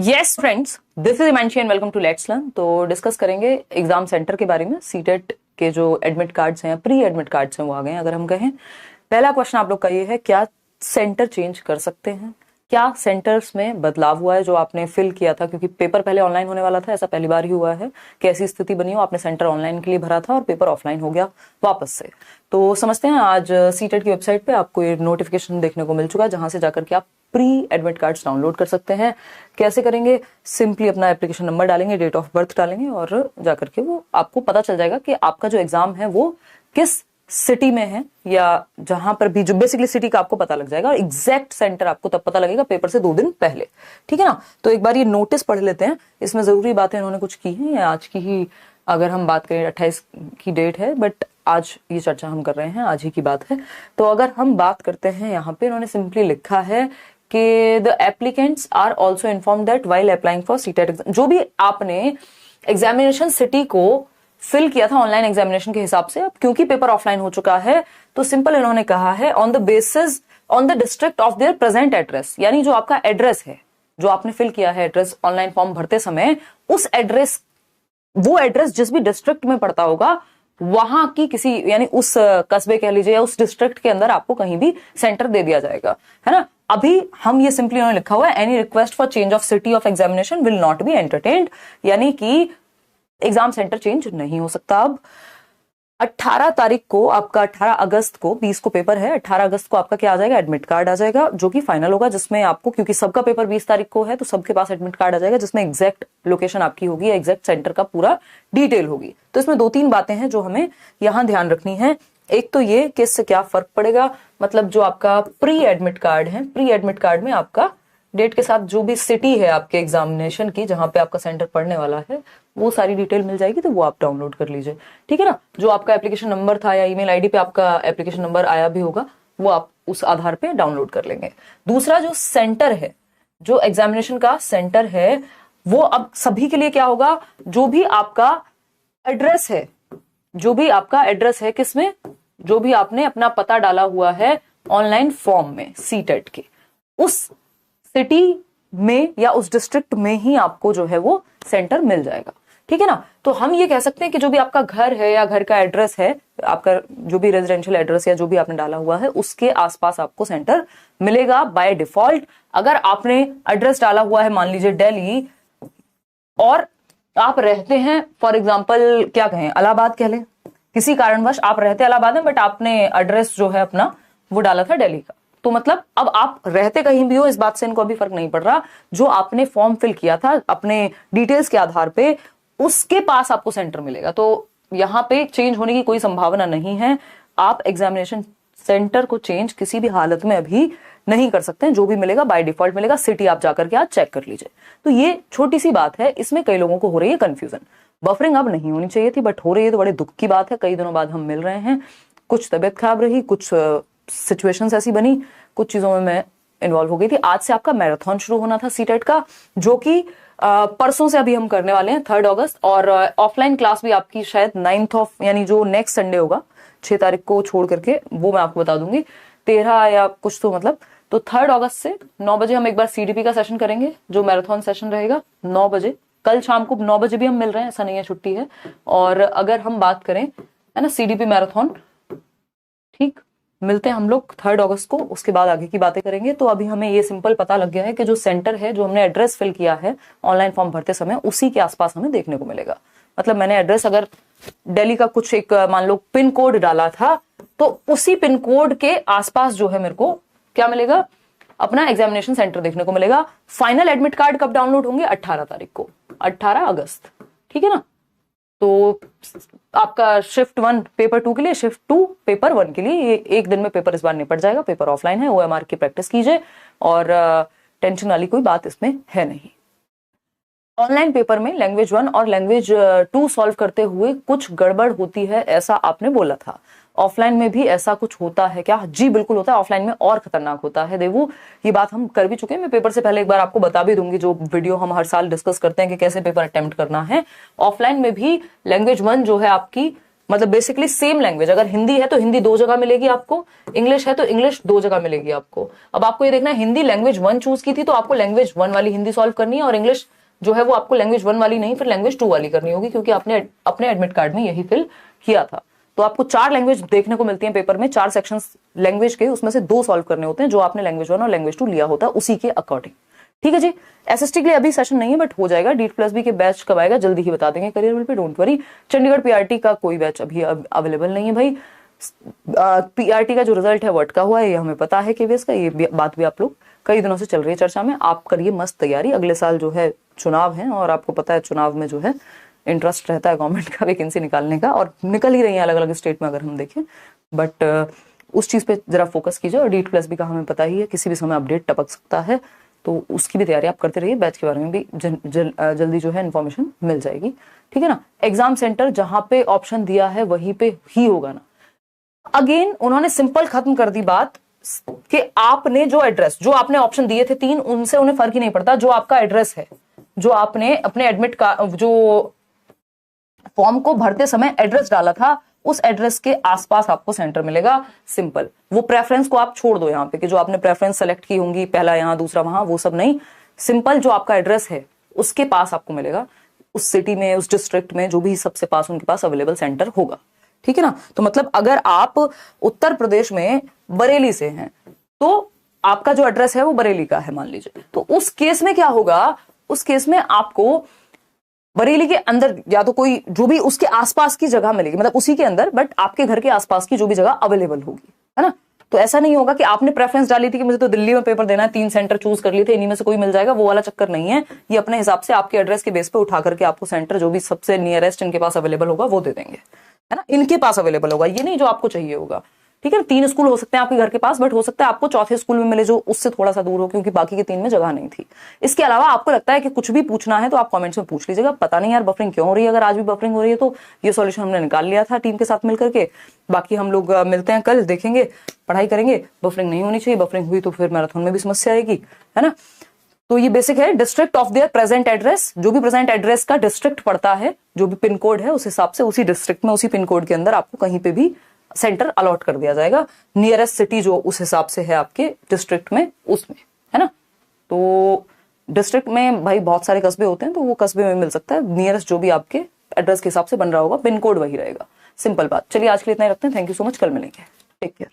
Yes friends, this is Himanshi and welcome to let's learn. तो discuss करेंगे exam centre के बारे में। सीटेट के जो एडमिट कार्ड्स हैं, प्री एडमिट कार्ड्स हैं, वो आ गए हैं। अगर हम कहें, पहला क्वेश्चन आप लोग का ये है, क्या सेंटर चेंज कर सकते हैं? क्या सेंटर्स में बदलाव हुआ है जो आपने फिल किया था? क्योंकि पेपर पहले ऑनलाइन होने वाला था, ऐसा पहली बार ही हुआ है कि ऐसी स्थिति बनी हो, आपने सेंटर ऑनलाइन के लिए भरा था और पेपर ऑफलाइन हो गया वापस से। तो समझते हैं, आज सीटेट की वेबसाइट पे आपको ये नोटिफिकेशन देखने को मिल चुका है, जहां से जाकर के आप प्री एडमिट कार्ड्स डाउनलोड कर सकते हैं। कैसे करेंगे? सिंपली अपना एप्लीकेशन नंबर डालेंगे, डेट ऑफ बर्थ डालेंगे और जाकर के वो आपको पता चल जाएगा कि आपका जो एग्जाम है वो किस सिटी में है, या जहां पर भी, जो बेसिकली सिटी का आपको पता लग जाएगा। और एग्जैक्ट सेंटर आपको तब पता लगेगा पेपर से 2 दिन पहले। ठीक है ना? तो एक बार ये नोटिस पढ़ लेते हैं, इसमें जरूरी बातें इन्होंने कुछ की हैं। आज की ही अगर हम बात करें, 28 की डेट है, बट आज ये चर्चा हम कर रहे हैं, आज ही की बात है। तो अगर हम बात करते हैं, यहाँ पे इन्होंने सिंपली लिखा है कि the applicants are also inform that while applying for CTET exam, जो भी आपने एग्जामिनेशन सिटी को फिल किया था ऑनलाइन एग्जामिनेशन के हिसाब से, अब क्योंकि पेपर ऑफलाइन हो चुका है, तो सिंपल इन्होंने कहा है on the basis on the district of their present address, यानी जो आपका एड्रेस है, जो आपने फिल किया है एड्रेस ऑनलाइन फॉर्म भरते समय, उस एड्रेस, वो एड्रेस जिस भी डिस्ट्रिक्ट में पड़ता होगा, वहां की किसी, यानी उस कस्बे कह लीजिए या उस डिस्ट्रिक्ट के अंदर आपको कहीं भी सेंटर दे दिया जाएगा, है ना। अभी हम ये सिंपली उन्होंने लिखा हुआ है, any request for change of city of examination will not be entertained, यानी कि एग्जाम सेंटर चेंज नहीं हो सकता। अब 18 तारीख को आपका, 18 अगस्त को, 20 को पेपर है, 18 अगस्त को आपका क्या आ जाएगा? एडमिट कार्ड आ जाएगा, जो कि फाइनल होगा, जिसमें आपको, क्योंकि सबका पेपर 20 तारीख को है, तो सबके पास एडमिट कार्ड आ जाएगा, जिसमें एग्जैक्ट लोकेशन आपकी होगी, एग्जैक्ट सेंटर का पूरा डिटेल होगी। तो इसमें 2-3 बातें हैं जो हमें यहां ध्यान रखनी है। एक तो ये कि इससे क्या फर्क पड़ेगा, मतलब जो आपका प्री एडमिट कार्ड है, प्री एडमिट कार्ड में आपका डेट के साथ जो भी सिटी है आपके एग्जामिनेशन की, जहां पे आपका सेंटर पड़ने वाला है, वो सारी डिटेल मिल जाएगी, तो वो आप डाउनलोड कर लीजिए। ठीक है ना? जो आपका एप्लीकेशन नंबर था या ईमेल आईडी पे आपका एप्लीकेशन नंबर आया भी होगा, वो आप उस आधार पे डाउनलोड कर लेंगे। दूसरा, जो सेंटर है, जो एग्जामिनेशन का सेंटर है, वो अब सभी के लिए क्या होगा? जो भी आपका एड्रेस है, जो भी आपका एड्रेस है, किसमें? जो भी आपने अपना पता डाला हुआ है ऑनलाइन फॉर्म में सीटेट के, उस सिटी में या उस डिस्ट्रिक्ट में ही आपको जो है वो सेंटर मिल जाएगा। ठीक है ना? तो हम ये कह सकते हैं कि जो भी आपका घर है या घर का एड्रेस है, आपका जो भी रेजिडेंशियल एड्रेस या जो भी आपने डाला हुआ है, उसके आसपास आपको सेंटर मिलेगा बाय डिफॉल्ट। अगर आपने एड्रेस डाला हुआ है, मान लीजिए दिल्ली, और आप रहते हैं, फॉर एग्जाम्पल क्या कहें, इलाहाबाद कह लें, किसी कारणवश आप रहते इलाहाबाद में, बट आपने एड्रेस जो है अपना वो डाला था दिल्ली का, तो मतलब अब आप रहते कहीं भी हो, इस बात से इनको अभी फर्क नहीं पड़ रहा। जो आपने फॉर्म फिल किया था अपने डिटेल्स के आधार पे, उसके पास आपको सेंटर मिलेगा। तो यहां पे चेंज होने की कोई संभावना नहीं है। आप एग्जामिनेशन सेंटर को चेंज किसी भी हालत में अभी नहीं कर सकते हैं। जो भी मिलेगा बाय डिफॉल्ट मिलेगा। सिटी आप जाकर के आज चेक कर लीजिए। तो ये छोटी सी बात है, इसमें कई लोगों को हो रही है कंफ्यूजन। बफरिंग अब नहीं होनी चाहिए थी, बट हो रही है, तो बड़े दुख की बात है। कई दिनों बाद हम मिल रहे हैं, कुछ तबियत खराब रही, कुछ सिचुएशंस ऐसी बनी, कुछ चीजों में मैं इन्वॉल्व हो गई थी। आज से आपका मैराथन शुरू होना था सीटेट का, जो कि परसों से अभी हम करने वाले हैं, 3 अगस्त। और ऑफलाइन क्लास भी आपकी शायद 9th ऑफ, यानी जो नेक्स्ट संडे होगा 6 तारीख को छोड़ करके, वो मैं आपको बता दूंगी, 13 या कुछ, तो मतलब तो 3 अगस्त से 9 बजे हम एक बार सीडीपी का सेशन करेंगे, जो मैराथन सेशन रहेगा 9 बजे। कल शाम को 9 बजे भी हम मिल रहे हैं, ऐसा नहीं है छुट्टी है। और अगर हम बात करें, है ना, सीडीपी मैराथन, ठीक, मिलते हैं हम लोग 3 अगस्त को, उसके बाद आगे की बातें करेंगे। तो अभी हमें ये सिंपल पता लग गया है कि जो सेंटर है, जो हमने एड्रेस फिल किया है ऑनलाइन फॉर्म भरते समय, उसी के आसपास हमें देखने को मिलेगा। मतलब मैंने एड्रेस अगर दिल्ली का कुछ एक, मान लो, पिन कोड डाला था, तो उसी पिन कोड के आसपास जो है मेरे को क्या मिलेगा? अपना एग्जामिनेशन सेंटर देखने को मिलेगा। फाइनल एडमिट कार्ड कब डाउनलोड होंगे? 18 तारीख को, 18 अगस्त। ठीक है ना? तो आपका शिफ्ट 1 पेपर 2 के लिए, शिफ्ट 2 पेपर 1 के लिए, ये एक दिन में पेपर इस बार निपट जाएगा। पेपर ऑफलाइन है, ओएमआर की प्रैक्टिस कीजिए, और टेंशन वाली कोई बात इसमें है नहीं। ऑनलाइन पेपर में लैंग्वेज 1 और लैंग्वेज 2 सॉल्व करते हुए कुछ गड़बड़ होती है, ऐसा आपने बोला था। ऑफलाइन में भी ऐसा कुछ होता है क्या? जी बिल्कुल होता है। ऑफलाइन में और खतरनाक होता है देवू, ये बात हम कर भी चुके हैं। मैं पेपर से पहले एक बार आपको बता भी दूंगी, जो वीडियो हम हर साल डिस्कस करते हैं कि कैसे पेपर अटेम्प्ट करना है। ऑफलाइन में भी लैंग्वेज 1 जो है आपकी मतलब बेसिकली सेम लैंग्वेज, अगर हिंदी है तो हिंदी 2 जगह मिलेगी आपको, इंग्लिश है तो इंग्लिश 2 जगह मिलेगी आपको। अब आपको ये देखना है, हिंदी लैंग्वेज 1 चूज की थी तो आपको लैंग्वेज 1 वाली हिंदी सॉल्व करनी है, और इंग्लिश जो है वो आपको लैंग्वेज 1 वाली नहीं फिर लैंग्वेज 2 वाली करनी होगी, क्योंकि आपने अपने एडमिट कार्ड में यही फिल किया था। तो आपको 4 लैंग्वेज देखने को मिलती है पेपर में, 4 सेक्शंस लैंग्वेज के, उसमें से 2 सॉल्व करने होते हैं जो आपने लैंग्वेज 1 और लैंग्वेज 2 लिया होता है उसी के अकॉर्डिंग। ठीक है जी। एसएसटी के लिए अभी सेशन नहीं है बट हो जाएगा। DEET+B के बैच कब आएगा जल्दी ही बता देंगे करियर पे, डोंट वरी। चंडीगढ़ पीआरटी का कोई बैच अभी अवेलेबल नहीं है भाई। पीआरटी का जो रिजल्ट है वो अटका हुआ है, ये हमें पता है केवीएस का, ये बात भी आप लोग कई दिनों से चल रही है चर्चा में। आप करिए मस्त तैयारी, अगले साल जो है चुनाव है और आपको पता है चुनाव में जो है इंटरेस्ट रहता है गवर्नमेंट का वैकेंसी निकालने का, और निकल ही रही है अलग अलग स्टेट में अगर हम देखें, बट उस चीज पे जरा फोकस कीजिए। और DEET+B का हमें पता ही है किसी भी समय अपडेट टपक सकता है, तो उसकी भी तैयारी आप करते रहिए। बैच के बारे में भी जल्दी जो है इन्फॉर्मेशन मिल जाएगी, ठीक है ना। एग्जाम सेंटर जहां पे ऑप्शन दिया है वहीं पे ही होगा ना। अगेन उन्होंने सिंपल खत्म कर दी बात कि आपने जो एड्रेस, जो आपने ऑप्शन दिए थे 3, उनसे उन्हें फर्क ही नहीं पड़ता। जो आपका एड्रेस है, जो आपने अपने एडमिट का जो फॉर्म को भरते समय एड्रेस डाला था, उस एड्रेस के आसपास आपको सेंटर मिलेगा। सिंपल। वो प्रेफरेंस को आप छोड़ दो यहाँ पे कि जो आपने प्रेफरेंस सेलेक्ट की होंगी, पहला यहाँ दूसरा वहां, वो सब नहीं। सिंपल जो आपका एड्रेस है उसके पास आपको मिलेगा, उस सिटी में, उस डिस्ट्रिक्ट में, जो भी सबसे पास उनके पास अवेलेबल सेंटर होगा, ठीक है ना। तो मतलब अगर आप उत्तर प्रदेश में बरेली से हैं तो आपका जो एड्रेस है वो बरेली का है मान लीजिए, तो उस केस में क्या होगा, उस केस में आपको बरेली के अंदर या तो कोई जो भी उसके आसपास की जगह मिलेगी, मतलब उसी के अंदर, बट आपके घर के आसपास की जो भी जगह अवेलेबल होगी, है ना। तो ऐसा नहीं होगा कि आपने प्रेफरेंस डाली थी कि मुझे तो दिल्ली में पेपर देना है, 3 सेंटर चूज कर लिए थे, इन्हीं में से कोई मिल जाएगा, वो वाला चक्कर नहीं है। ये अपने हिसाब से आपके एड्रेस के बेस पे उठा करके आपको सेंटर जो भी सबसे नियरेस्ट इनके पास अवेलेबल होगा वो दे देंगे, है ना। इनके पास अवेलेबल होगा, ये नहीं जो आपको चाहिए होगा, ठीक है। 3 स्कूल हो सकते हैं आपके घर के पास, बट हो सकता है आपको चौथे स्कूल में मिले जो उससे थोड़ा सा दूर हो, क्योंकि बाकी के 3 में जगह नहीं थी। इसके अलावा आपको लगता है कि कुछ भी पूछना है तो आप कमेंट्स में पूछ लीजिएगा। पता नहीं यार बफरिंग क्यों हो रही है, अगर आज भी बफरिंग हो रही है तो ये सॉल्यूशन हमने निकाल लिया था टीम के साथ मिलकर के। बाकी हम लोग मिलते हैं कल, देखेंगे, पढ़ाई करेंगे। बफरिंग नहीं होनी चाहिए, बफरिंग हुई तो फिर मैराथन में भी समस्या आएगी, है ना। तो ये बेसिक है। District of their present address, जो भी प्रेजेंट एड्रेस का डिस्ट्रिक्ट पड़ता है, जो भी पिन कोड है उस हिसाब से उसी डिस्ट्रिक्ट में, उसी पिन कोड के अंदर आपको कहीं पे भी सेंटर अलॉट कर दिया जाएगा। नियरेस्ट सिटी जो उस हिसाब से है आपके डिस्ट्रिक्ट में, उसमें, है ना। तो डिस्ट्रिक्ट में भाई बहुत सारे कस्बे होते हैं, तो वो कस्बे में मिल सकता है। नियरेस्ट जो भी आपके एड्रेस के हिसाब से बन रहा होगा, पिन कोड वही रहेगा। सिंपल बात। चलिए आज के लिए इतना ही रखते हैं। थैंक यू सो मच, कल मिलेंगे। Take care.